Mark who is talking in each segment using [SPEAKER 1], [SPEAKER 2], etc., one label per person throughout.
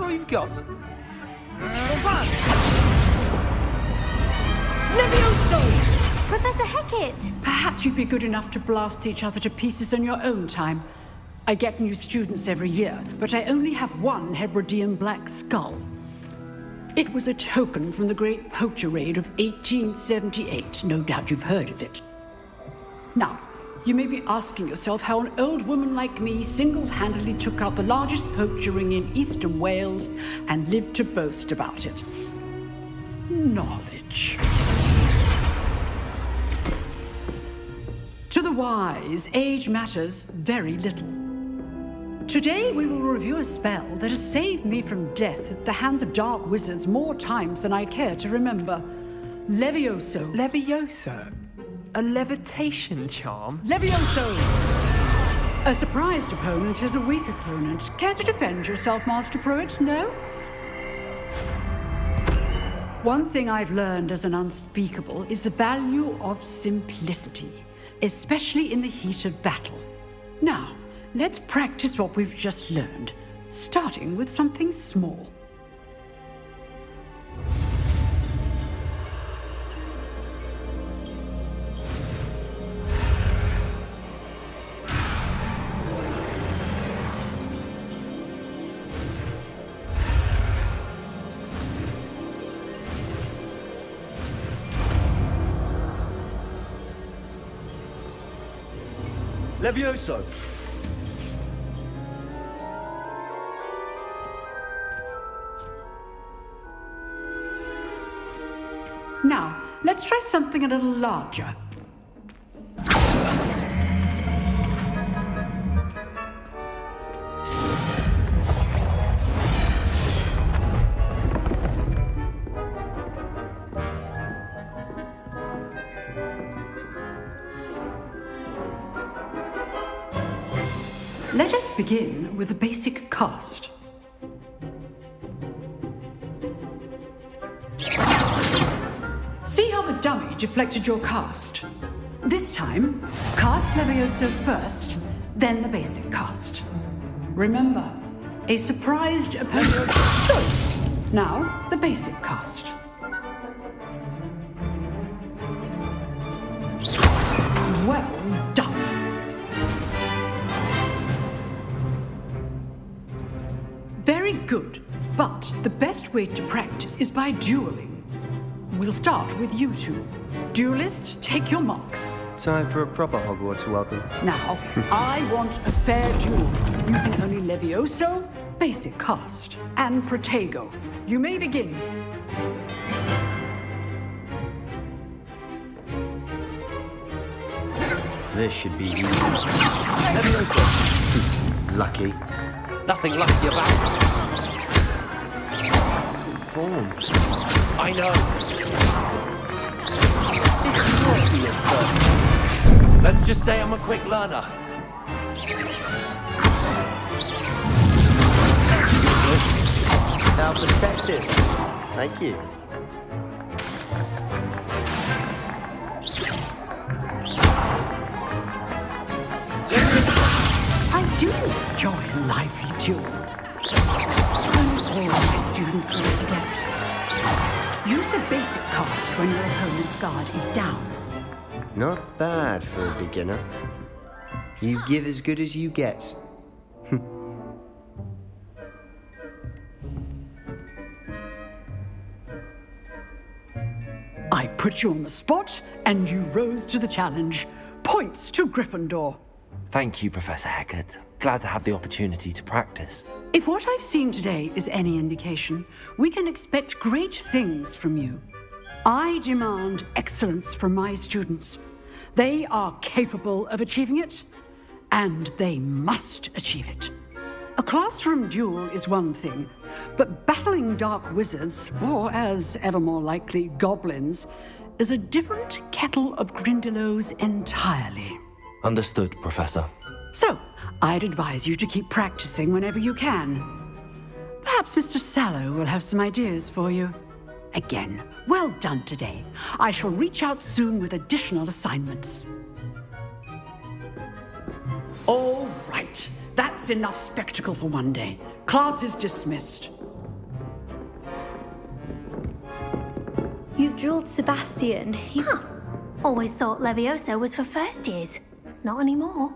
[SPEAKER 1] all you've got? Run!
[SPEAKER 2] Levioso!
[SPEAKER 3] Professor Hecat!
[SPEAKER 2] Perhaps you'd be good enough to blast each other to pieces in your own time. I get new students every year, but I only have one Hebridean black skull. It was a token from the Great Poacher Raid of 1878. No doubt you've heard of it. Now, you may be asking yourself how an old woman like me single-handedly took out the largest poacher ring in eastern Wales and lived to boast about it. Knowledge. To the wise, age matters very little. Today we will review a spell that has saved me from death at the hands of dark wizards more times than I care to remember. Levioso.
[SPEAKER 1] Levioso? A levitation charm?
[SPEAKER 2] Levioso! A surprised opponent is a weak opponent. Care to defend yourself, Master Pruitt? No? One thing I've learned as an unspeakable is the value of simplicity, especially in the heat of battle. Now, let's practice what we've just learned, starting with something small.
[SPEAKER 1] Levioso!
[SPEAKER 2] Now, let's try something a little larger. Let us begin with the basic cast. See how the dummy deflected your cast? This time, cast Levioso first, then the basic cast. Remember, a surprised opponent. Now, the basic cast. Well done. Very good, but the best way to practice is by dueling. We'll start with you two. Duelists, take your marks.
[SPEAKER 4] Time for a proper Hogwarts welcome.
[SPEAKER 2] Now, I want a fair duel, using only Levioso, basic cast, and Protego. You may begin.
[SPEAKER 4] This should be easy.
[SPEAKER 1] Levioso!
[SPEAKER 4] Lucky.
[SPEAKER 1] Nothing lucky about it.
[SPEAKER 4] Boom.
[SPEAKER 1] I know. Let's just say I'm a quick learner.
[SPEAKER 4] Now perspective. Thank you.
[SPEAKER 2] I do enjoy a lively duel. All my students will forget. Use the basic cast when your opponent's guard is down.
[SPEAKER 4] Not bad for a beginner. You give as good as you get.
[SPEAKER 2] I put you on the spot, and you rose to the challenge. Points to Gryffindor.
[SPEAKER 1] Thank you, Professor Hecat. Glad to have the opportunity to practice.
[SPEAKER 2] If what I've seen today is any indication, we can expect great things from you. I demand excellence from my students. They are capable of achieving it, and they must achieve it. A classroom duel is one thing, but battling dark wizards, or as ever more likely, goblins, is a different kettle of Grindylows entirely.
[SPEAKER 1] Understood, Professor.
[SPEAKER 2] So, I'd advise you to keep practicing whenever you can. Perhaps Mr. Sallow will have some ideas for you. Again, well done today. I shall reach out soon with additional assignments. All right, that's enough spectacle for one day. Class is dismissed.
[SPEAKER 3] You drilled Sebastian. He's...
[SPEAKER 5] Huh. Always thought Levioso was for first years. Not anymore.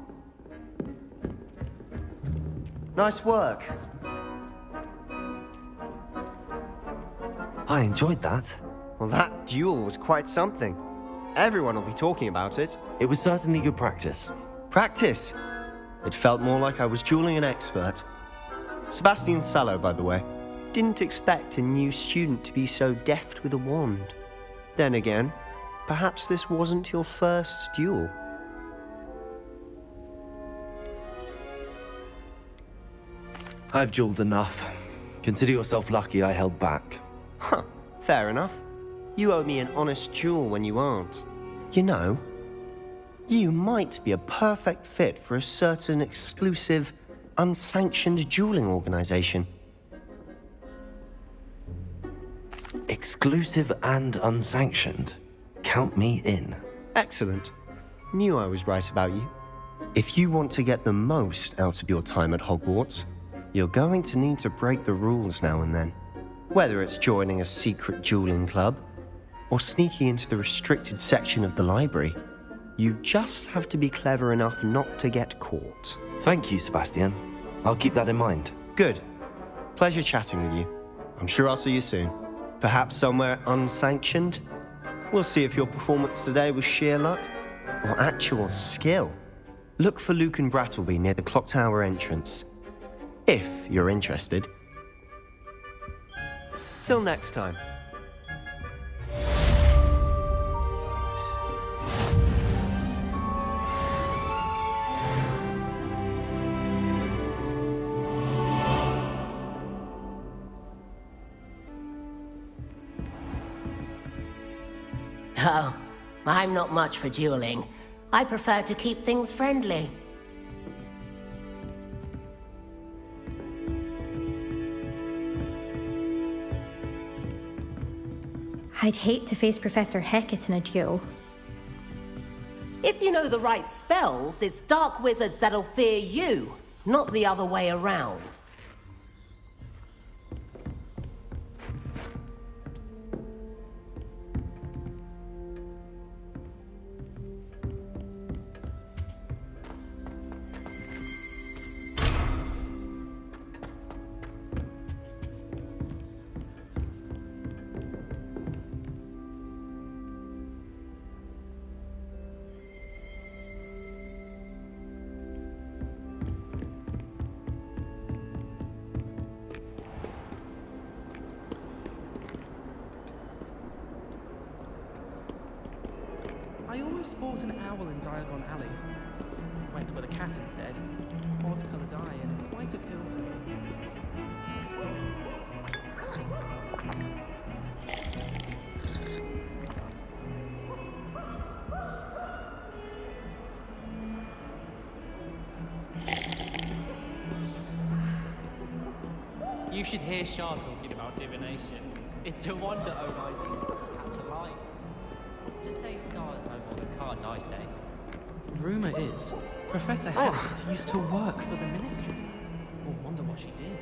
[SPEAKER 4] Nice work.
[SPEAKER 1] I enjoyed that.
[SPEAKER 4] Well, that duel was quite something. Everyone will be talking about it.
[SPEAKER 1] It was certainly good practice.
[SPEAKER 4] Practice? It felt more like I was dueling an expert. Sebastian Sallow, by the way. Didn't expect a new student to be so deft with a wand. Then again, perhaps this wasn't your first duel.
[SPEAKER 1] I've dueled enough. Consider yourself lucky I held back.
[SPEAKER 4] Huh, fair enough. You owe me an honest duel when you aren't. You know, you might be a perfect fit for a certain exclusive, unsanctioned dueling organization.
[SPEAKER 1] Exclusive and unsanctioned. Count me in.
[SPEAKER 4] Excellent. Knew I was right about you. If you want to get the most out of your time at Hogwarts, you're going to need to break the rules now and then. Whether it's joining a secret dueling club, or sneaking into the restricted section of the library, you just have to be clever enough not to get caught.
[SPEAKER 1] Thank you, Sebastian. I'll keep that in mind.
[SPEAKER 4] Good. Pleasure chatting with you. I'm sure I'll see you soon. Perhaps somewhere unsanctioned? We'll see if your performance today was sheer luck or actual skill. Look for Luke and Brattleby near the clock tower entrance. If you're interested. Till next time.
[SPEAKER 6] Oh, I'm not much for dueling. I prefer to keep things friendly.
[SPEAKER 3] I'd hate to face Professor Hecat in a duel.
[SPEAKER 6] If you know the right spells, it's dark wizards that'll fear you, not the other way around.
[SPEAKER 7] I almost bought an owl in Diagon Alley. Went with a cat instead. Odd coloured eye and quite appealed to me.
[SPEAKER 8] You should hear Shah talking about divination. It's a wonder, oh my dear. Catch a light. What's to say stars no more than cards, I say.
[SPEAKER 7] Rumour is, Professor Hecat used to work for the Ministry. Or wonder what she did.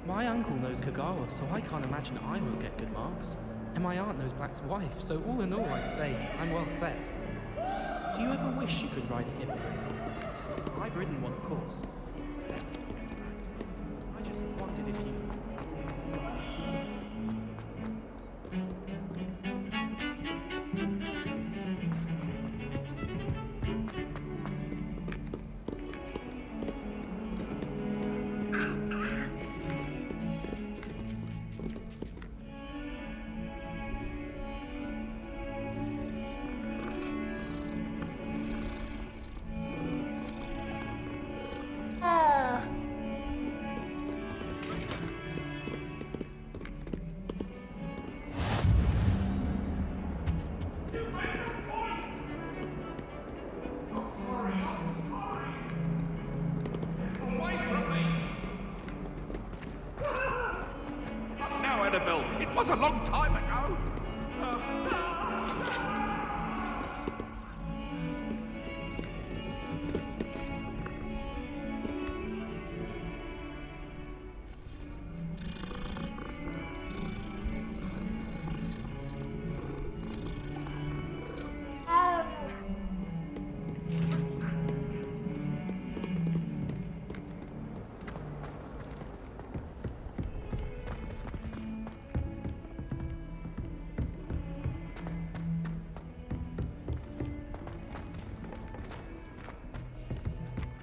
[SPEAKER 7] My uncle knows Kagawa, so I can't imagine I will get good marks. And my aunt knows Black's wife, so all in all I'd say I'm well set. Do you ever wish you could ride a hippo? I've ridden one, of course. I just wondered if you...
[SPEAKER 9] Annabelle. It was a long time ago.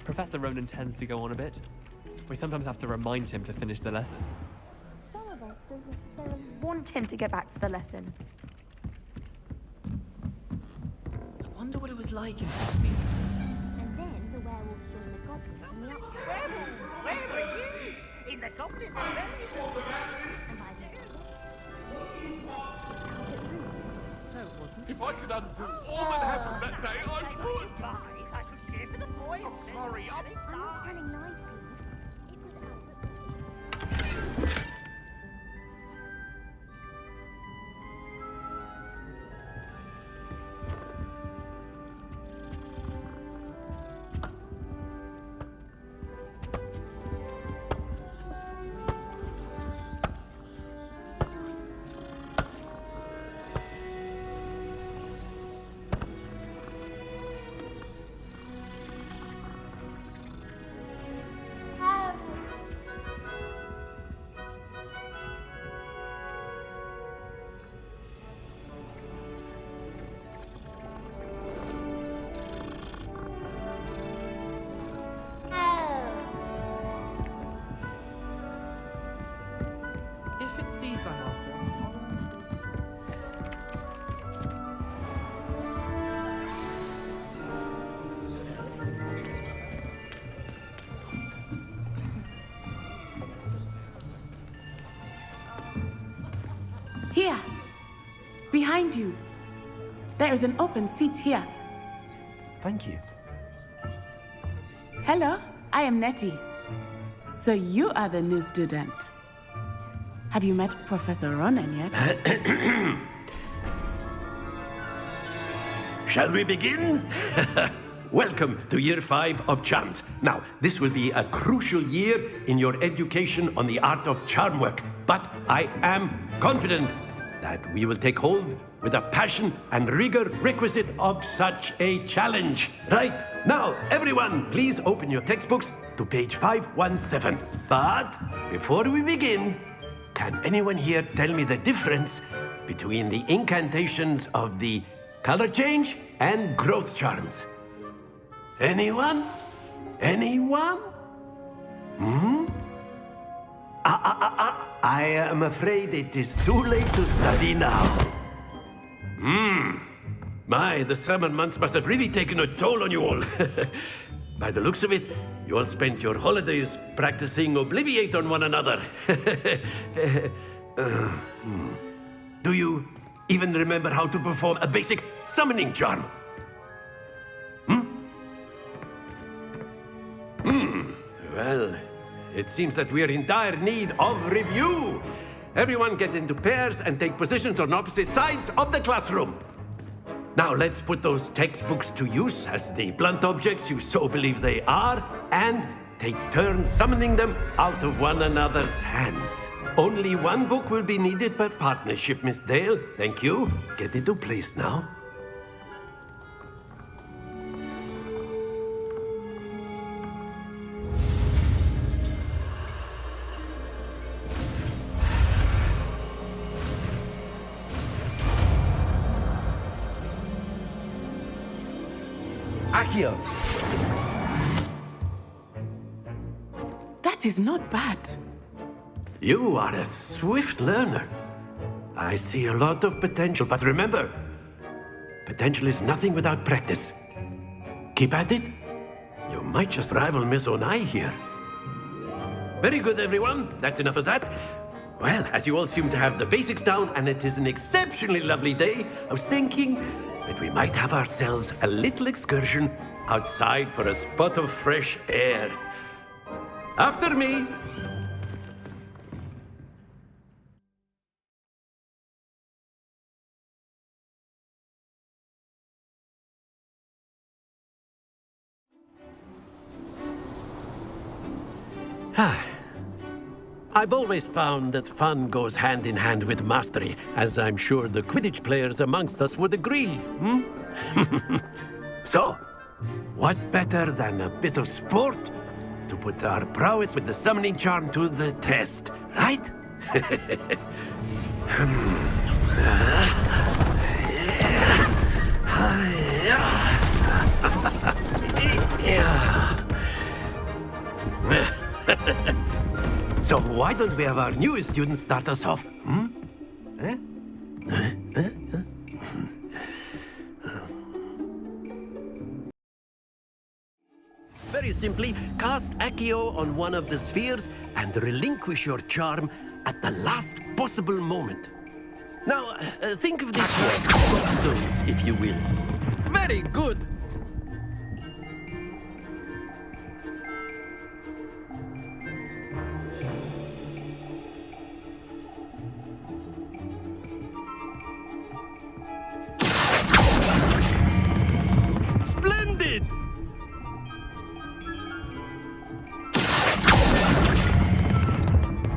[SPEAKER 10] Professor Ronan tends to go on a bit. We sometimes have to remind him to finish the lesson.
[SPEAKER 11] Some of us don't necessarily want him to get back to the lesson.
[SPEAKER 7] I wonder what it was like in
[SPEAKER 11] And then the werewolves join the goblins in the up.
[SPEAKER 6] Where were you? In the goblin
[SPEAKER 11] And by the
[SPEAKER 7] No, it wasn't.
[SPEAKER 9] If I could undo all that happened that day, I would.
[SPEAKER 6] I could care for the boy.
[SPEAKER 9] I'm sorry.
[SPEAKER 11] I'm not telling lies, please. It was Albert.
[SPEAKER 7] If it's seeds I'm after,
[SPEAKER 12] Here, behind you. There is an open seat here.
[SPEAKER 1] Thank you.
[SPEAKER 12] Hello, I am Nettie. So you are the new student. Have you met Professor Ronan yet?
[SPEAKER 13] Shall we begin? Welcome to Year 5 of Charms. Now, this will be a crucial year in your education on the art of charm work, but I am confident that we will take hold with the passion and rigor requisite of such a challenge. Right, now, everyone, please open your textbooks to page 517. But before we begin, can anyone here tell me the difference between the incantations of the color change and growth charms? Anyone? Anyone? I am afraid it is too late to study now. My, the summer months must have really taken a toll on you all. By the looks of it, you all spent your holidays practicing Obliviate on one another. Do you even remember how to perform a basic summoning charm? Well, it seems that we are in dire need of review. Everyone get into pairs and take positions on opposite sides of the classroom. Now let's put those textbooks to use as the blunt objects you so believe they are, and take turns summoning them out of one another's hands. Only one book will be needed per partnership, Miss Dale. Thank you. Get into place now.
[SPEAKER 1] Accio!
[SPEAKER 12] That is not bad.
[SPEAKER 13] You are a swift learner. I see a lot of potential, but remember, potential is nothing without practice. Keep at it. You might just rival Miss Onai here. Very good, everyone. That's enough of that. Well, as you all seem to have the basics down, and it is an exceptionally lovely day, I was thinking that we might have ourselves a little excursion outside for a spot of fresh air. After me. I've always found that fun goes hand in hand with mastery, as I'm sure the Quidditch players amongst us would agree, hmm? So, what better than a bit of sport to put our prowess with the summoning charm to the test, right? So why don't we have our newest student start us off? Hmm? Very simply, cast Accio on one of the spheres and relinquish your charm at the last possible moment. Now, think of this like stones, if you will. Very good! Splendid!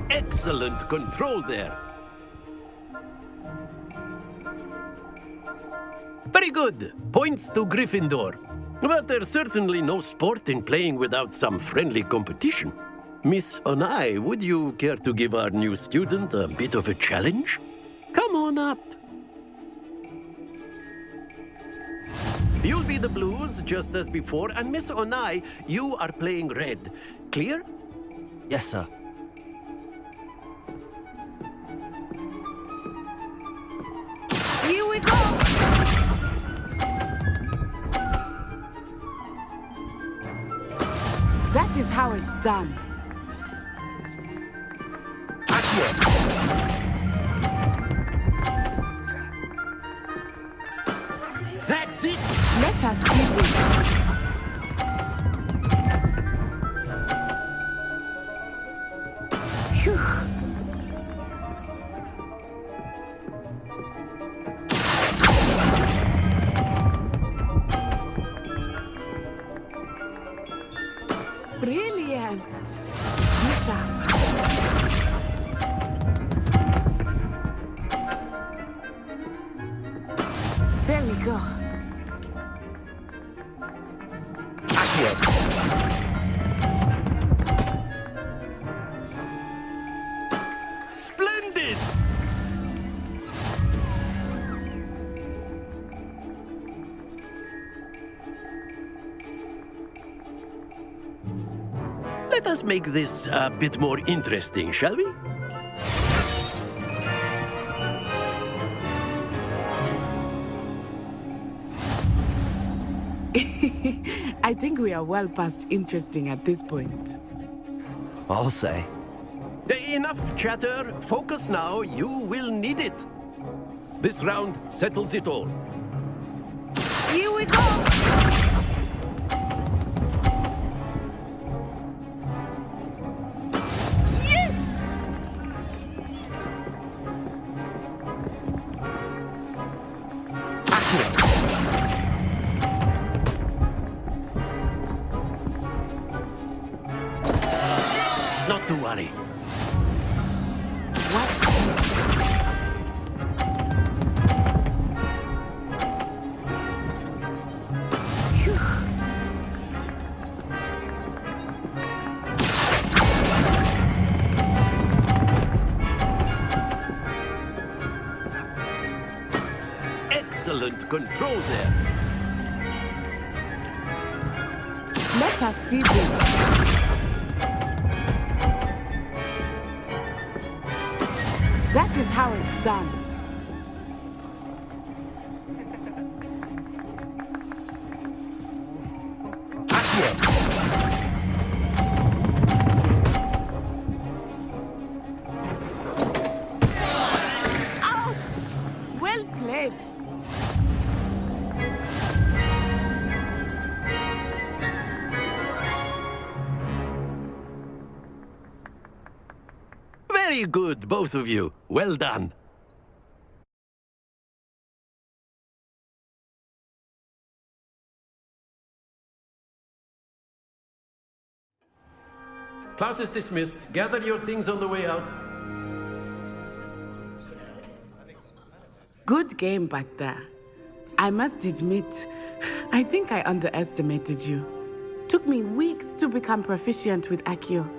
[SPEAKER 13] Excellent control there. Very good. Points to Gryffindor. But there's certainly no sport in playing without some friendly competition. Miss Onai, would you care to give our new student a bit of a challenge? Come on up. You'll be the blues, just as before, and Miss Onai, you are playing red. Clear?
[SPEAKER 1] Yes, sir.
[SPEAKER 12] Here we go! That is how it's done.
[SPEAKER 13] That's it!
[SPEAKER 12] Let us see this. Phew. Brilliant. Bishop. There we go.
[SPEAKER 13] Splendid! Let us make this a bit more interesting, shall we?
[SPEAKER 12] I think we are well past interesting at this point.
[SPEAKER 1] I'll say.
[SPEAKER 13] Enough chatter. Focus now. You will need it. This round settles it all.
[SPEAKER 12] Here we go!
[SPEAKER 13] Not to worry. Excellent control there.
[SPEAKER 12] Let us see this. That is how it's done. Ouch! Well played.
[SPEAKER 13] Very good, both of you. Well done. Class is dismissed. Gather your things on the way out.
[SPEAKER 12] Good game back there. I must admit, I think I underestimated you. Took me weeks to become proficient with Accio.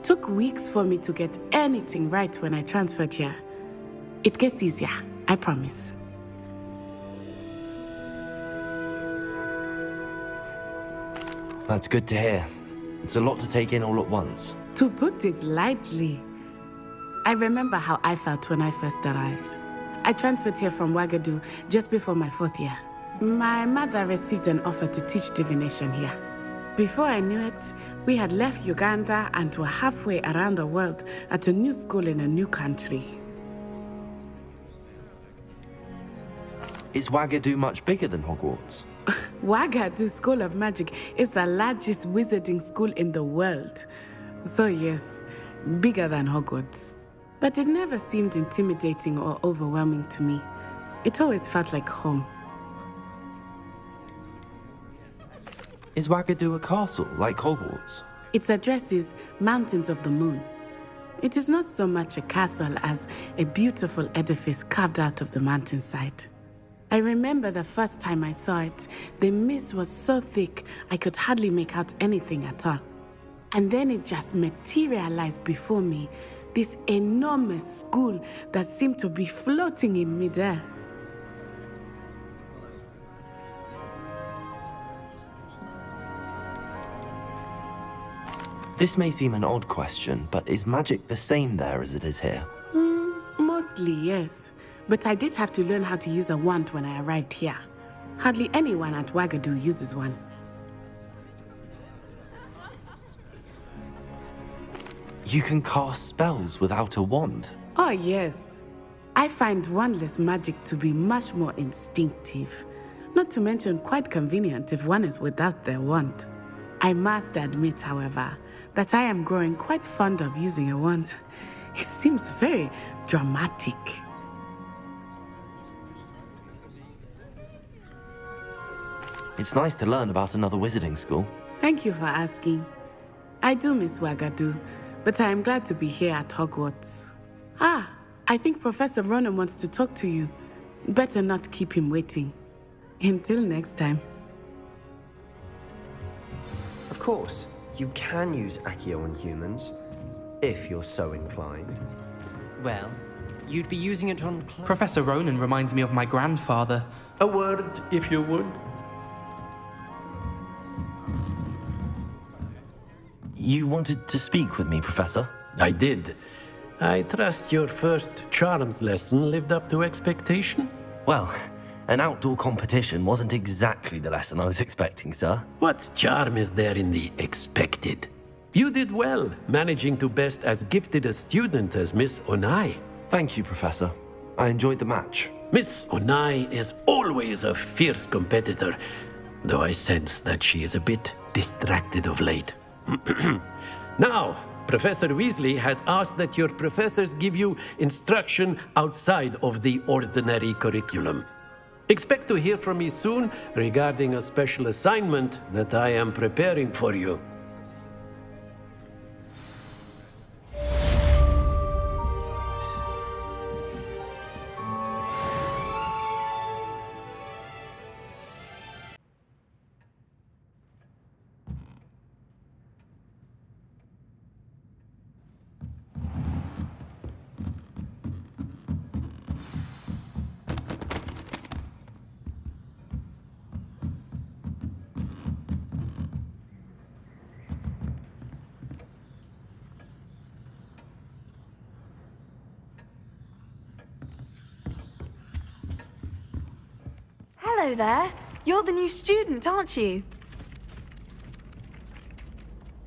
[SPEAKER 12] Took weeks for me to get anything right when I transferred here. It gets easier, I promise.
[SPEAKER 1] That's good to hear. It's a lot to take in all at once.
[SPEAKER 12] To put it lightly, I remember how I felt when I first arrived. I transferred here from Ouagadougou just before my 4th year. My mother received an offer to teach divination here. Before I knew it, we had left Uganda and were halfway around the world at a new school in a new country.
[SPEAKER 1] Is Ouagadougou much bigger than Hogwarts?
[SPEAKER 12] Ouagadougou School of Magic is the largest wizarding school in the world. So yes, bigger than Hogwarts. But it never seemed intimidating or overwhelming to me. It always felt like home.
[SPEAKER 1] Is Ouagadougou a castle, like Hogwarts?
[SPEAKER 12] Its address is Mountains of the Moon. It is not so much a castle as a beautiful edifice carved out of the mountainside. I remember the first time I saw it, the mist was so thick I could hardly make out anything at all. And then it just materialized before me, this enormous school that seemed to be floating in midair.
[SPEAKER 1] This may seem an odd question, but is magic the same there as it is here?
[SPEAKER 12] Mostly, yes. But I did have to learn how to use a wand when I arrived here. Hardly anyone at Ouagadougou uses one.
[SPEAKER 1] You can cast spells without a wand?
[SPEAKER 12] Oh, yes. I find wandless magic to be much more instinctive. Not to mention quite convenient if one is without their wand. I must admit, however, that I am growing quite fond of using a wand. It seems very dramatic.
[SPEAKER 1] It's nice to learn about another wizarding school.
[SPEAKER 12] Thank you for asking. I do miss Ouagadougou, but I am glad to be here at Hogwarts. Ah, I think Professor Ronan wants to talk to you. Better not keep him waiting. Until next time.
[SPEAKER 4] Of course, you can use Accio on humans, if you're so inclined.
[SPEAKER 14] Well, you'd be using it on...
[SPEAKER 7] Professor Ronan reminds me of my grandfather.
[SPEAKER 13] A word, if you would.
[SPEAKER 1] You wanted to speak with me, Professor?
[SPEAKER 13] I did. I trust your first charms lesson lived up to expectation?
[SPEAKER 1] Well, an outdoor competition wasn't exactly the lesson I was expecting, sir.
[SPEAKER 13] What charm is there in the expected? You did well, managing to best as gifted a student as Miss Onai.
[SPEAKER 1] Thank you, Professor. I enjoyed the match.
[SPEAKER 13] Miss Onai is always a fierce competitor, though I sense that she is a bit distracted of late. Now, Professor Weasley has asked that your professors give you instruction outside of the ordinary curriculum. Expect to hear from me soon regarding a special assignment that I am preparing for you.
[SPEAKER 15] Hello there. You're the new student, aren't you?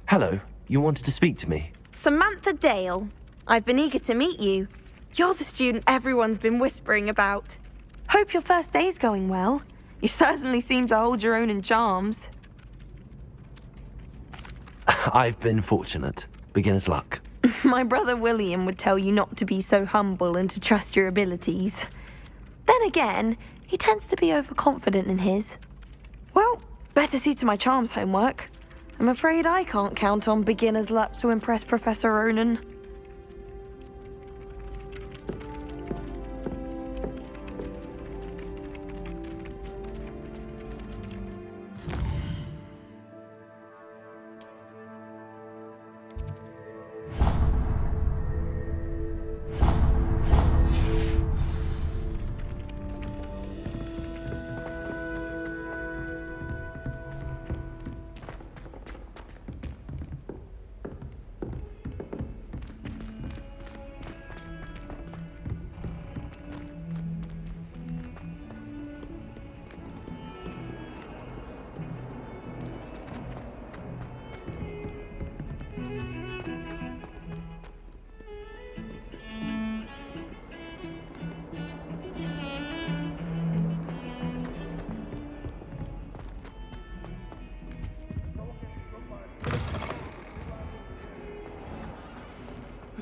[SPEAKER 1] Hello. You wanted to speak to me?
[SPEAKER 15] Samantha Dale. I've been eager to meet you. You're the student everyone's been whispering about. Hope your first day's going well. You certainly seem to hold your own in charms.
[SPEAKER 1] I've been fortunate. Beginner's luck.
[SPEAKER 15] My brother William would tell you not to be so humble and to trust your abilities. Then again, he tends to be overconfident in his. Well, better see to my charms homework. I'm afraid I can't count on beginner's luck to impress Professor Ronan.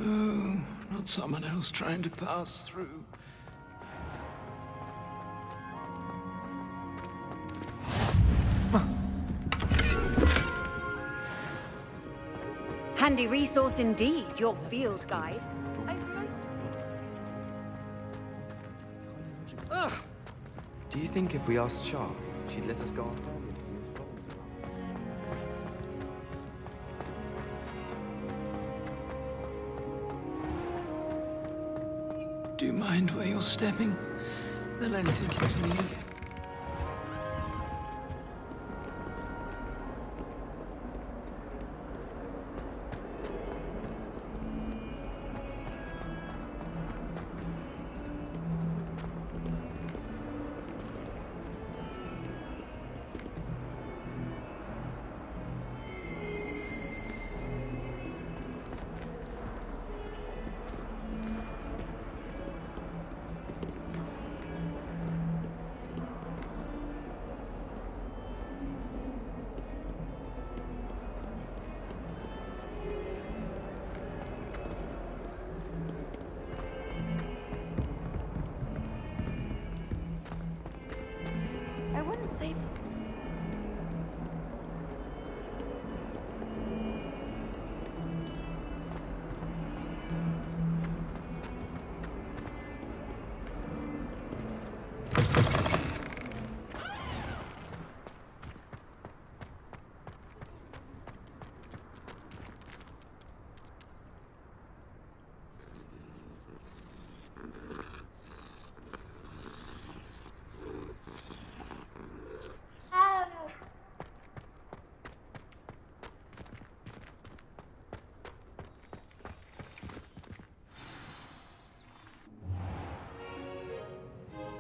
[SPEAKER 16] Oh, not someone else trying to pass through.
[SPEAKER 17] Handy resource indeed, your field guide.
[SPEAKER 18] Ugh. Do you think if we asked Char, she'd let us go on?
[SPEAKER 16] Do you mind where you're stepping? They'll only think it's me.
[SPEAKER 15] I wouldn't say...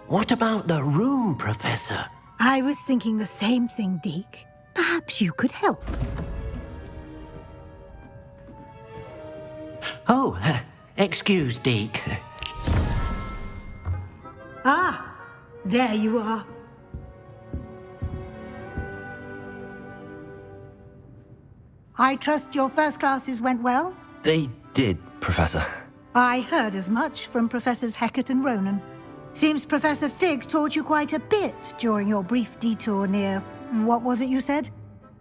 [SPEAKER 13] What about the room, Professor?
[SPEAKER 19] I was thinking the same thing, Deke. Perhaps you could help.
[SPEAKER 13] Oh, excuse, Deke.
[SPEAKER 19] Ah, there you are. I trust your first classes went well?
[SPEAKER 1] They did, Professor.
[SPEAKER 19] I heard as much from Professors Hecat and Ronan. Seems Professor Fig taught you quite a bit during your brief detour near... what was it you said?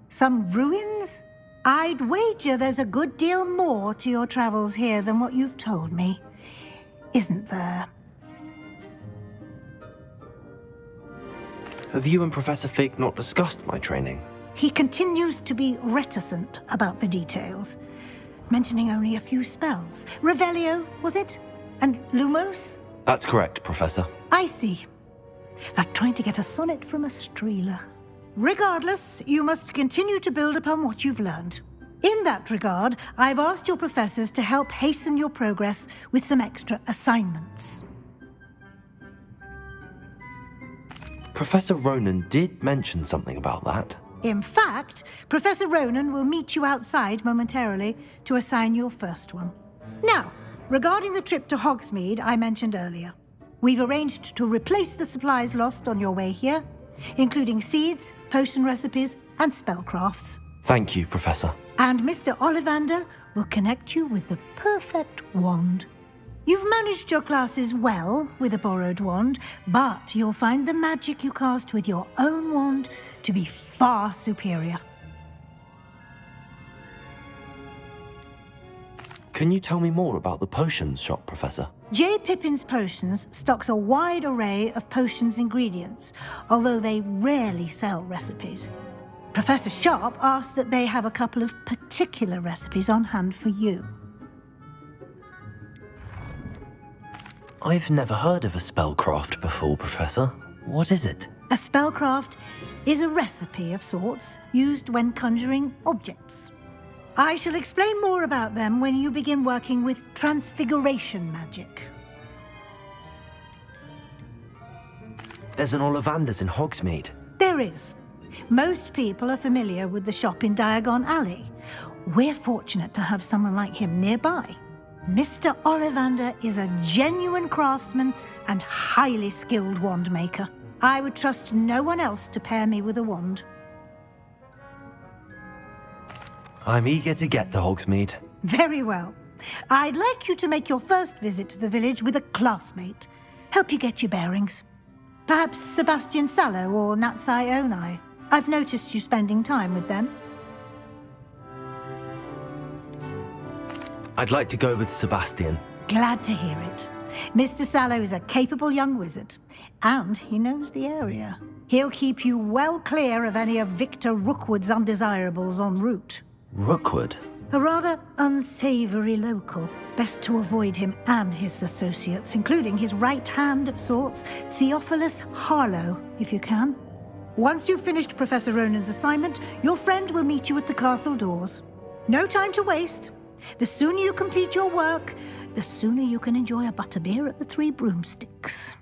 [SPEAKER 19] Some ruins? I'd wager there's a good deal more to your travels here than what you've told me. Isn't there?
[SPEAKER 1] Have you and Professor Fig not discussed my training?
[SPEAKER 19] He continues to be reticent about the details, mentioning only a few spells. Revelio, was it? And Lumos?
[SPEAKER 1] That's correct, Professor.
[SPEAKER 19] I see. Like trying to get a sonnet from a streeler. Regardless, you must continue to build upon what you've learned. In that regard, I've asked your professors to help hasten your progress with some extra assignments.
[SPEAKER 1] Professor Ronan did mention something about that.
[SPEAKER 19] In fact, Professor Ronan will meet you outside momentarily to assign your first one. Now, regarding the trip to Hogsmeade I mentioned earlier, we've arranged to replace the supplies lost on your way here, including seeds, potion recipes, and spellcrafts.
[SPEAKER 1] Thank you, Professor.
[SPEAKER 19] And Mr. Ollivander will connect you with the perfect wand. You've managed your classes well with a borrowed wand, but you'll find the magic you cast with your own wand to be far superior.
[SPEAKER 1] Can you tell me more about the potions shop, Professor?
[SPEAKER 19] J. Pippin's Potions stocks a wide array of potions ingredients, although they rarely sell recipes. Professor Sharp asks that they have a couple of particular recipes on hand for you.
[SPEAKER 1] I've never heard of a spellcraft before, Professor. What is it?
[SPEAKER 19] A spellcraft is a recipe of sorts used when conjuring objects. I shall explain more about them when you begin working with transfiguration magic.
[SPEAKER 1] There's an Ollivander's in Hogsmeade.
[SPEAKER 19] There is. Most people are familiar with the shop in Diagon Alley. We're fortunate to have someone like him nearby. Mr. Ollivander is a genuine craftsman and highly skilled wand maker. I would trust no one else to pair me with a wand.
[SPEAKER 1] I'm eager to get to Hogsmeade.
[SPEAKER 19] Very well. I'd like you to make your first visit to the village with a classmate. Help you get your bearings. Perhaps Sebastian Sallow or Natsai Onai. I've noticed you spending time with them.
[SPEAKER 1] I'd like to go with Sebastian.
[SPEAKER 19] Glad to hear it. Mr. Sallow is a capable young wizard, and he knows the area. He'll keep you well clear of any of Victor Rookwood's undesirables en route.
[SPEAKER 1] Rookwood?
[SPEAKER 19] A rather unsavory local. Best to avoid him and his associates, including his right hand of sorts, Theophilus Harlow, if you can. Once you've finished Professor Ronan's assignment, your friend will meet you at the castle doors. No time to waste. The sooner you complete your work, the sooner you can enjoy a butterbeer at the Three Broomsticks.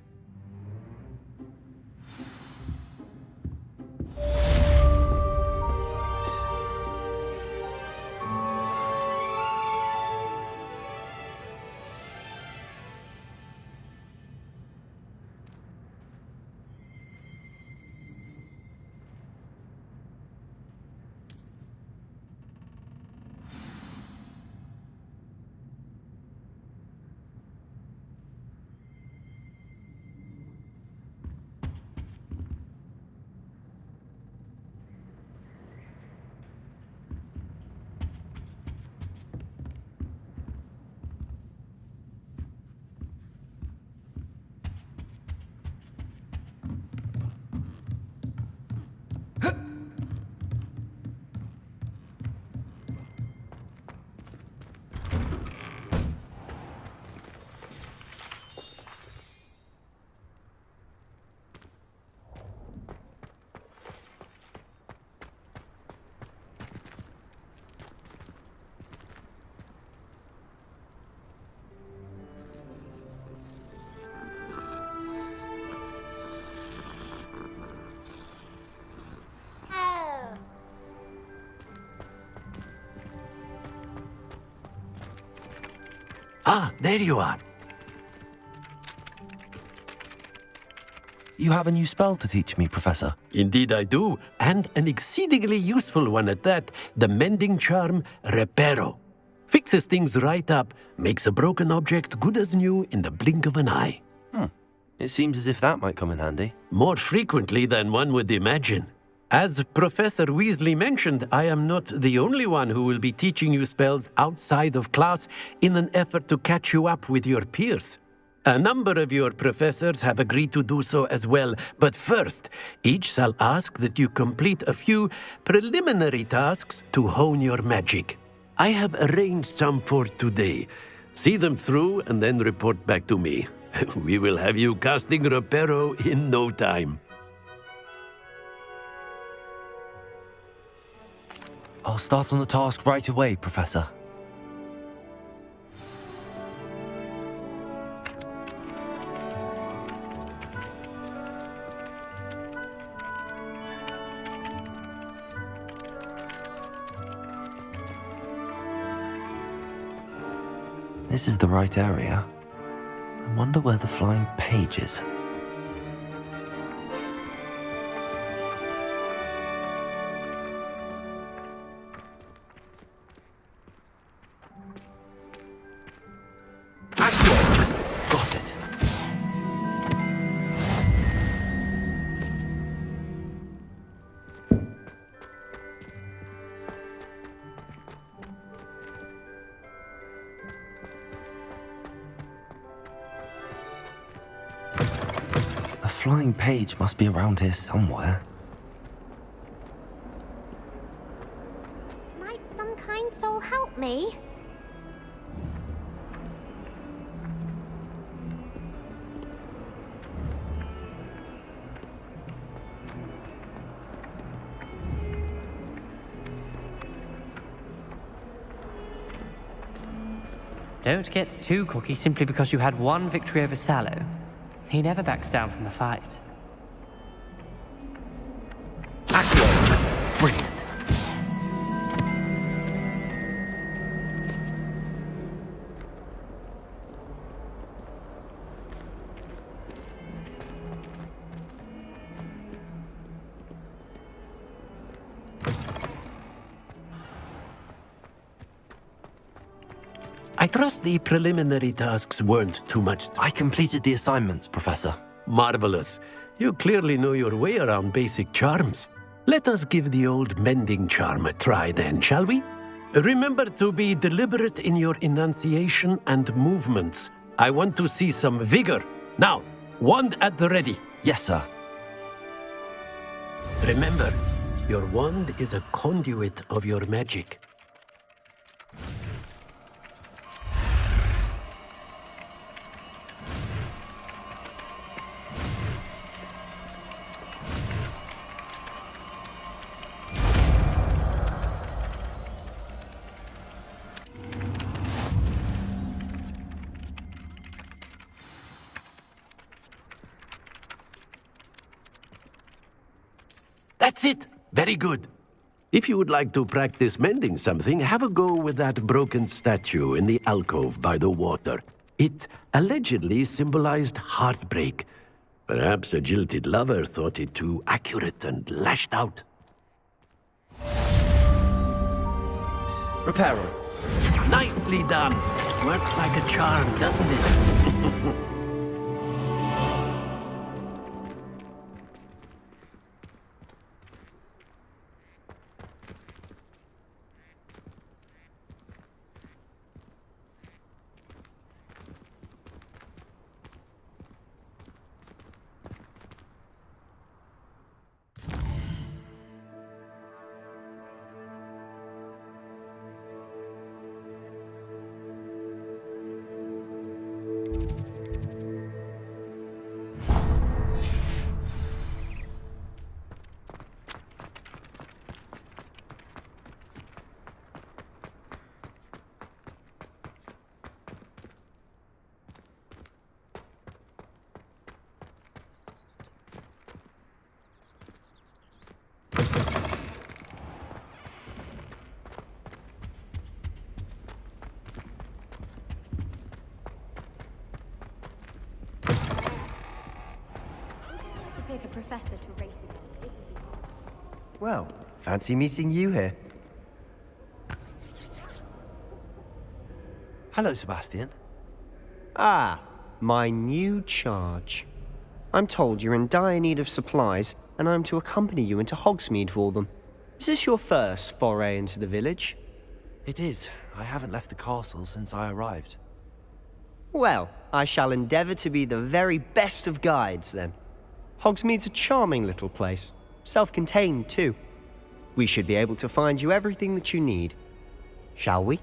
[SPEAKER 13] Ah, there you are.
[SPEAKER 1] You have a new spell to teach me, Professor.
[SPEAKER 13] Indeed I do, and an exceedingly useful one at that. The mending charm, Reparo. Fixes things right up, makes a broken object good as new in the blink of an eye.
[SPEAKER 1] It seems as if that might come in handy.
[SPEAKER 13] More frequently than one would imagine. As Professor Weasley mentioned, I am not the only one who will be teaching you spells outside of class in an effort to catch you up with your peers. A number of your professors have agreed to do so as well, but first, each shall ask that you complete a few preliminary tasks to hone your magic. I have arranged some for today. See them through and then report back to me. We will have you casting Reparo in no time.
[SPEAKER 1] I'll start on the task right away, Professor. This is the right area. I wonder where the flying page is. Got it. flying page must be around here somewhere.
[SPEAKER 11] Might some kind soul help me?
[SPEAKER 14] Don't get too cocky simply because you had one victory over Sallow. He never backs down from the fight.
[SPEAKER 1] Brilliant.
[SPEAKER 13] I trust the preliminary tasks weren't too much.
[SPEAKER 1] I completed the assignments, Professor.
[SPEAKER 13] Marvelous. You clearly know your way around basic charms. Let us give the old mending charm a try then, shall we? Remember to be deliberate in your enunciation and movements. I want to see some vigor. Now, wand at the ready.
[SPEAKER 1] Yes, sir.
[SPEAKER 13] Remember, your wand is a conduit of your magic. That's it. Very good. If you would like to practice mending something, have a go with that broken statue in the alcove by the water. It allegedly symbolized heartbreak. Perhaps a jilted lover thought it too accurate and lashed out.
[SPEAKER 1] Repair him.
[SPEAKER 13] Nicely done. Works like a charm, doesn't it?
[SPEAKER 3] Pick a professor to race against.
[SPEAKER 4] Well, fancy meeting you here.
[SPEAKER 1] Hello, Sebastian.
[SPEAKER 4] Ah, my new charge. I'm told you're in dire need of supplies, and I'm to accompany you into Hogsmeade for them. Is this your first foray into the village?
[SPEAKER 1] It is. I haven't left the castle since I arrived.
[SPEAKER 4] Well, I shall endeavour to be the very best of guides, then. Hogsmeade's a charming little place. Self-contained, too. We should be able to find you everything that you need. Shall we?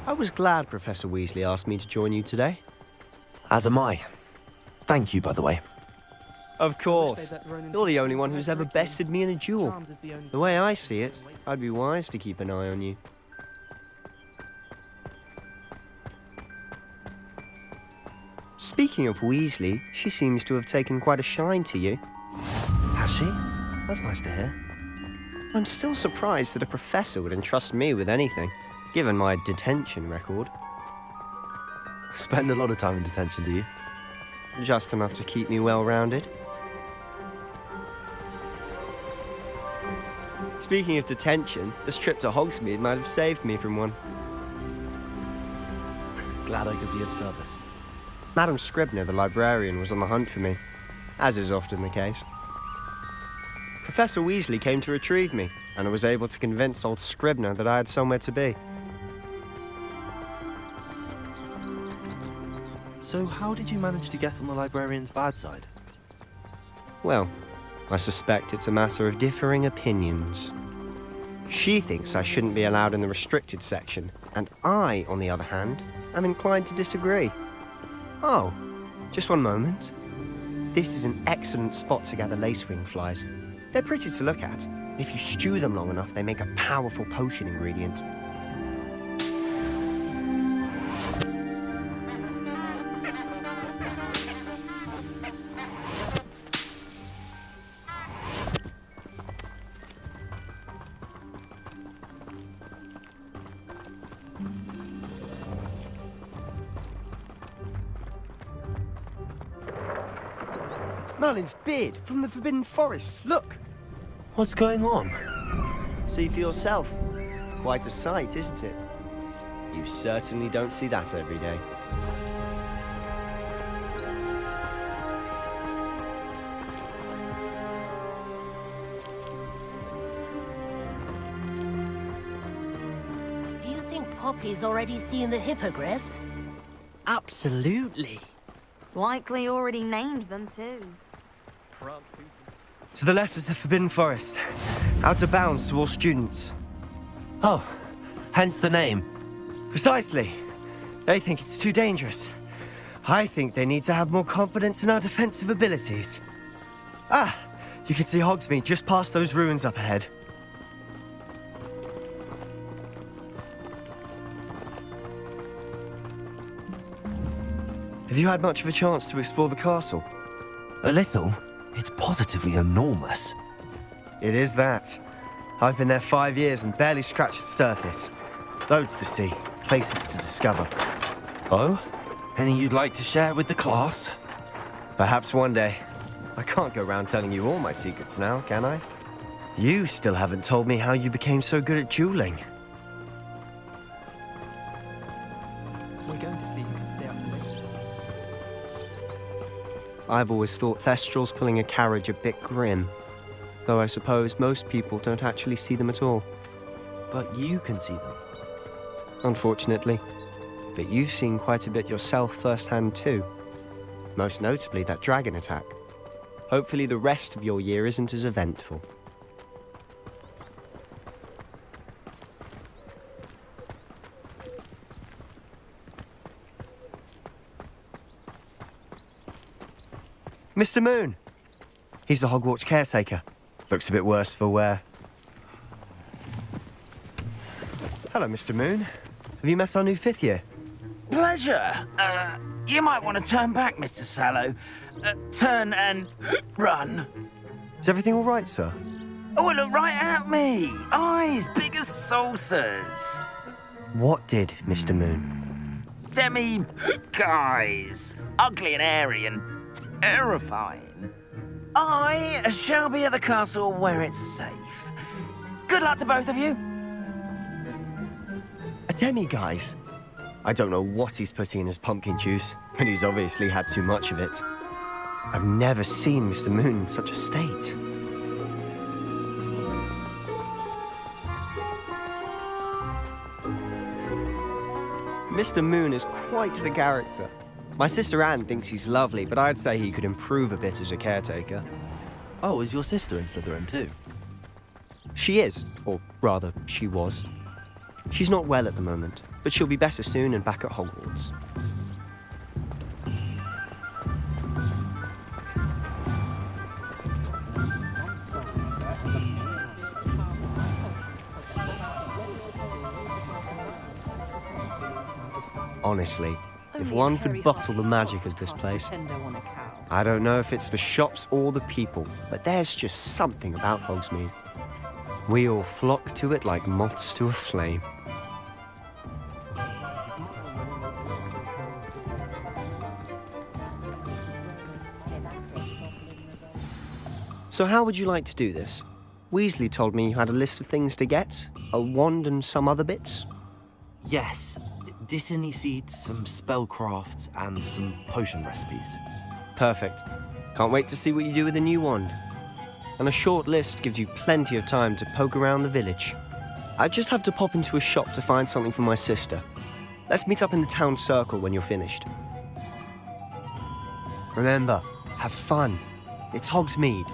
[SPEAKER 4] I was glad Professor Weasley asked me to join you today.
[SPEAKER 1] As am I. Thank you, by the way.
[SPEAKER 4] Of course. You're the only one who's ever bested me in a duel. The way I see it, I'd be wise to keep an eye on you. Speaking of Weasley, she seems to have taken quite a shine to you.
[SPEAKER 1] Has she? That's nice to hear.
[SPEAKER 4] I'm still surprised that a professor would entrust me with anything, given my detention record.
[SPEAKER 1] Spend a lot of time in detention, do you?
[SPEAKER 4] Just enough to keep me well-rounded. Speaking of detention, this trip to Hogsmeade might have saved me from one.
[SPEAKER 1] Glad I could be of service.
[SPEAKER 4] Madam Scribner, the librarian, was on the hunt for me, as is often the case. Professor Weasley came to retrieve me, and I was able to convince old Scribner that I had somewhere to be.
[SPEAKER 1] So how did you manage to get on the librarian's bad side?
[SPEAKER 4] Well, I suspect it's a matter of differing opinions. She thinks I shouldn't be allowed in the restricted section, and I, on the other hand, am inclined to disagree. Oh, just one moment. This is an excellent spot to gather lacewing flies. They're pretty to look at. If you stew them long enough, they make a powerful potion ingredient. Merlin's beard from the Forbidden Forest. Look!
[SPEAKER 1] What's going on?
[SPEAKER 4] See for yourself. Quite a sight, isn't it? You certainly don't see that every day.
[SPEAKER 6] Do you think Poppy's already seen the hippogriffs?
[SPEAKER 20] Absolutely.
[SPEAKER 15] Likely already named them too.
[SPEAKER 4] To the left is the Forbidden Forest. Out of bounds to all students.
[SPEAKER 1] Oh, hence the name.
[SPEAKER 4] Precisely. They think it's too dangerous. I think they need to have more confidence in our defensive abilities. Ah, you can see Hogsmeade just past those ruins up ahead. Have you had much of a chance to explore the castle?
[SPEAKER 1] A little. It's positively enormous.
[SPEAKER 4] It is that. I've been there 5 years and barely scratched the surface. Loads to see, places to discover.
[SPEAKER 1] Oh? Any you'd like to share with the class?
[SPEAKER 4] Perhaps one day. I can't go around telling you all my secrets now, can I? You still haven't told me how you became so good at dueling.
[SPEAKER 7] We're going to see you can stay up late.
[SPEAKER 4] I've always thought Thestrals pulling a carriage a bit grim. Though I suppose most people don't actually see them at all.
[SPEAKER 1] But you can see them.
[SPEAKER 4] Unfortunately. But you've seen quite a bit yourself firsthand too. Most notably that dragon attack. Hopefully the rest of your year isn't as eventful. Mr. Moon! He's the Hogwarts caretaker. Looks a bit worse for wear. Hello, Mr. Moon. Have you met our new 5th year?
[SPEAKER 20] Pleasure. You might want to turn back, Mr. Sallow. Turn and run.
[SPEAKER 4] Is everything all right, sir?
[SPEAKER 20] Oh, look right at me. Eyes big as saucers.
[SPEAKER 4] What did, Mr. Moon?
[SPEAKER 20] Guys. Ugly and airy and terrifying. I shall be at the castle where it's safe. Good luck to both of you.
[SPEAKER 4] A demi-guise? I don't know what he's putting in his pumpkin juice, and he's obviously had too much of it. I've never seen Mr. Moon in such a state. Mr. Moon is quite the character. My sister Anne thinks he's lovely, but I'd say he could improve a bit as a caretaker.
[SPEAKER 1] Oh, is your sister in Slytherin too?
[SPEAKER 4] She is, or rather, she was. She's not well at the moment, but she'll be better soon and back at Hogwarts. Honestly, if one could bottle the magic of this place, I don't know if it's the shops or the people, but there's just something about Hogsmeade. We all flock to it like moths to a flame. So how would you like to do this? Weasley told me you had a list of things to get, a wand and some other bits.
[SPEAKER 1] Yes, Dittany seeds, some spellcrafts, and some potion recipes.
[SPEAKER 4] Perfect. Can't wait to see what you do with the new wand. And a short list gives you plenty of time to poke around the village. I just have to pop into a shop to find something for my sister. Let's meet up in the town circle when you're finished. Remember, have fun. It's Hogsmeade.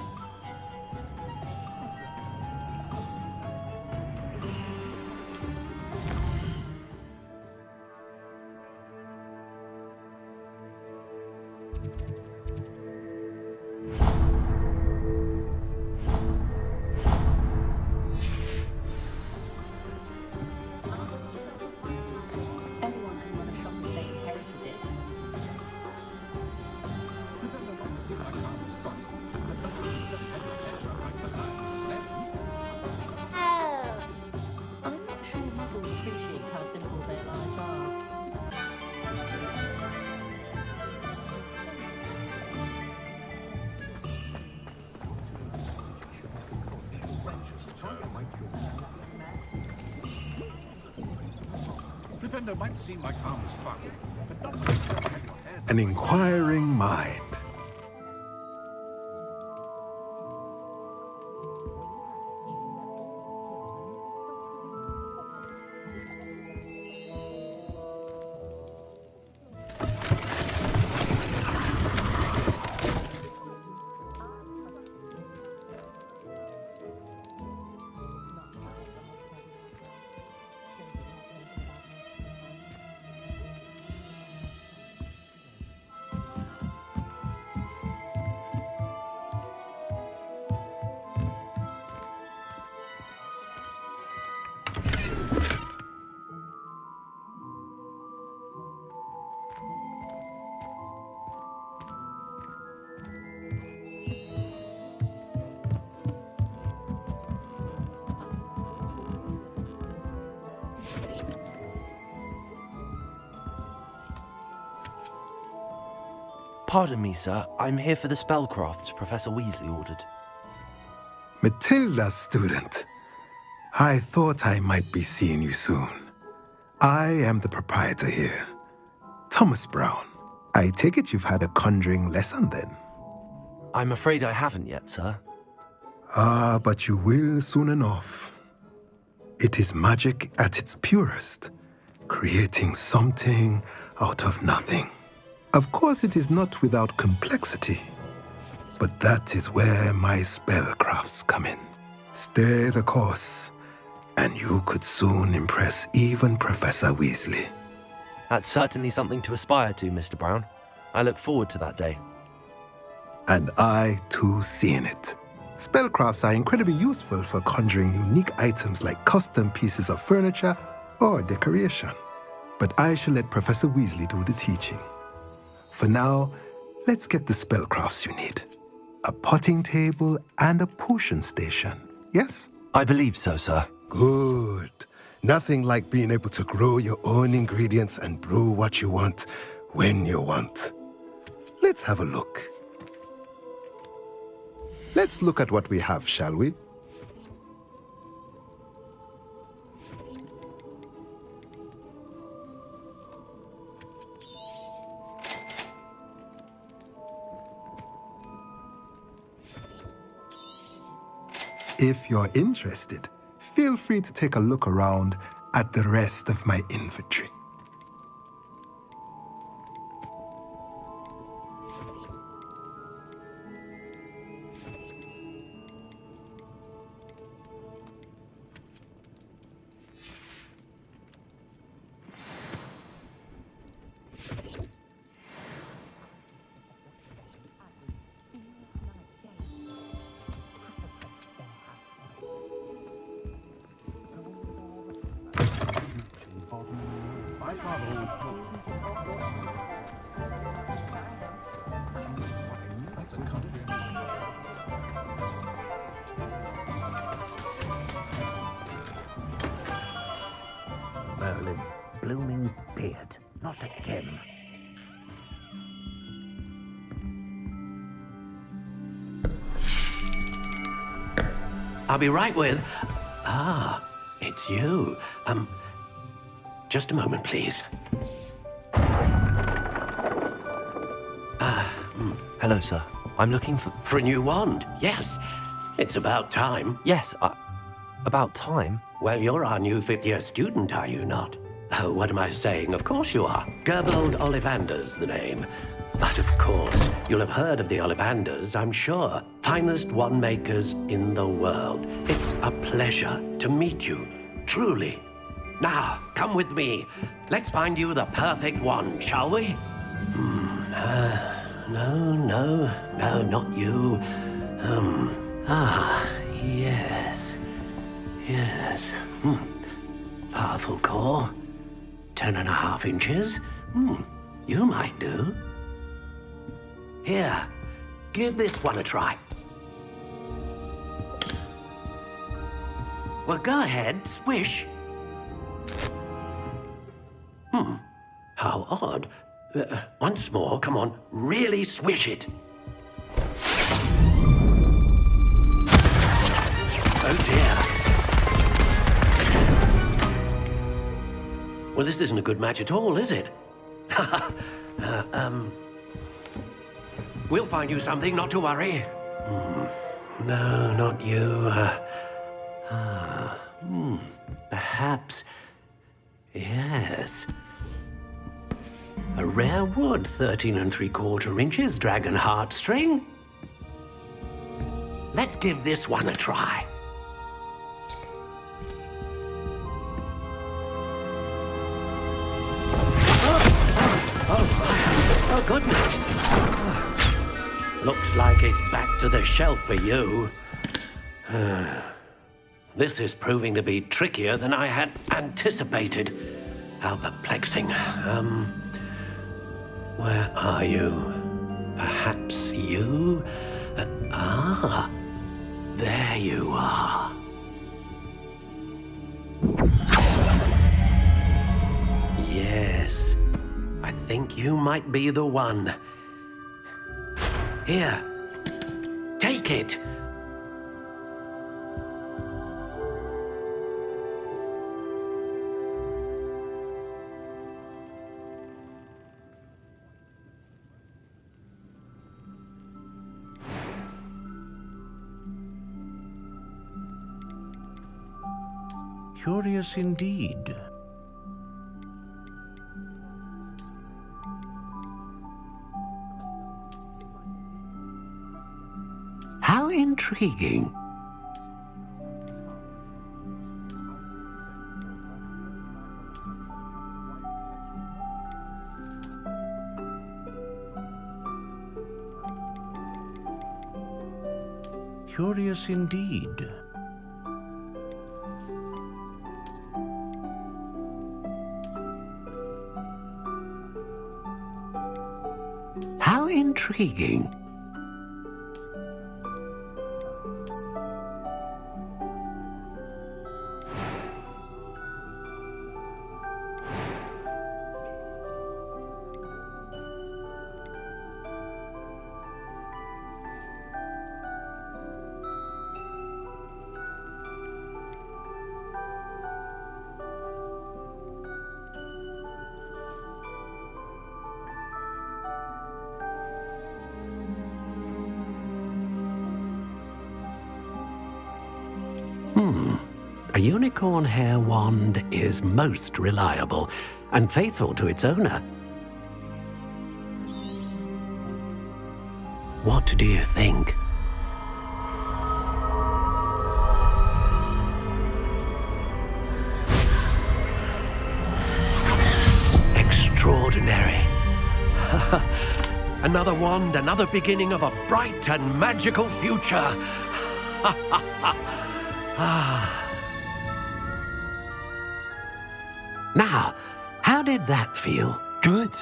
[SPEAKER 9] Flipendo might seem like harmless fun, but not when you have your head.
[SPEAKER 21] An inquiring mind.
[SPEAKER 1] Pardon me, sir. I'm here for the spellcrafts Professor Weasley ordered.
[SPEAKER 21] Matilda, student. I thought I might be seeing you soon. I am the proprietor here, Thomas Brown. I take it you've had a conjuring lesson then?
[SPEAKER 1] I'm afraid I haven't yet, sir.
[SPEAKER 21] Ah, but you will soon enough. It is magic at its purest, creating something out of nothing. Of course, it is not without complexity, but that is where my spellcrafts come in. Stay the course, and you could soon impress even Professor Weasley.
[SPEAKER 1] That's certainly something to aspire to, Mr. Brown. I look forward to that day.
[SPEAKER 21] And I, too, see in it. Spellcrafts are incredibly useful for conjuring unique items like custom pieces of furniture or decoration. But I shall let Professor Weasley do the teaching. For now, let's get the spellcrafts you need. A potting table and a potion station, yes?
[SPEAKER 1] I believe so, sir.
[SPEAKER 21] Good. Nothing like being able to grow your own ingredients and brew what you want when you want. Let's have a look. Let's look at what we have, shall we? If you're interested, feel free to take a look around at the rest of my inventory.
[SPEAKER 20] Merlin's blooming beard. Not again.
[SPEAKER 13] I'll be right with... Ah, it's you. Just a moment, please.
[SPEAKER 1] Hello, sir. I'm looking for...
[SPEAKER 13] For a new wand, yes. It's about time.
[SPEAKER 1] Yes, about time?
[SPEAKER 13] Well, you're our new fifth-year student, are you not? Oh, what am I saying? Of course you are. Gerbold Ollivander's the name. But of course, you'll have heard of the Ollivanders, I'm sure. Finest wand makers in the world. It's a pleasure to meet you, truly. Now, come with me. Let's find you the perfect wand, shall we? No, not you. Yes. Powerful core. 10.5 inches. You might do. Here, give this one a try. Well, go ahead, swish. How odd. Once more, come on, really swish it. Oh dear. Well, this isn't a good match at all, is it? We'll find you something, not to worry. No, not you. Perhaps... Yes. A rare wood, 13 3/4 inches, dragon heartstring. Let's give this one a try. Oh, goodness. Looks like it's back to the shelf for you. This is proving to be trickier than I had anticipated. How perplexing. Where are you? Perhaps you? There you are. Yes, I think you might be the one. Here, take it.
[SPEAKER 2] Curious indeed.
[SPEAKER 13] How intriguing.
[SPEAKER 2] Curious indeed.
[SPEAKER 13] How intriguing. A unicorn hair wand is most reliable and faithful to its owner. What do you think? Extraordinary. Another wand, another beginning of a bright and magical future. Now, how did that feel?
[SPEAKER 1] Good.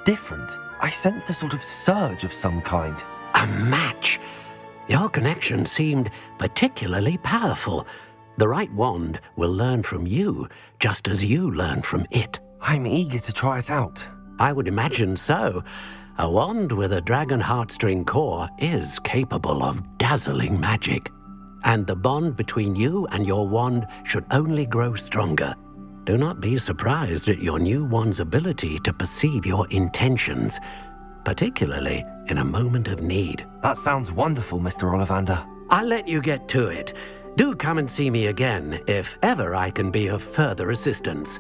[SPEAKER 1] Different. I sensed a sort of surge of some kind.
[SPEAKER 13] A match. Your connection seemed particularly powerful. The right wand will learn from you, just as you learn from it.
[SPEAKER 1] I'm eager to try it out.
[SPEAKER 13] I would imagine so. A wand with a dragon heartstring core is capable of dazzling magic. and the bond between you and your wand should only grow stronger. Do not be surprised at your new wand's ability to perceive your intentions, particularly in a moment of need.
[SPEAKER 1] That sounds wonderful, Mr. Ollivander.
[SPEAKER 13] I'll let you get to it. Do come and see me again if ever I can be of further assistance.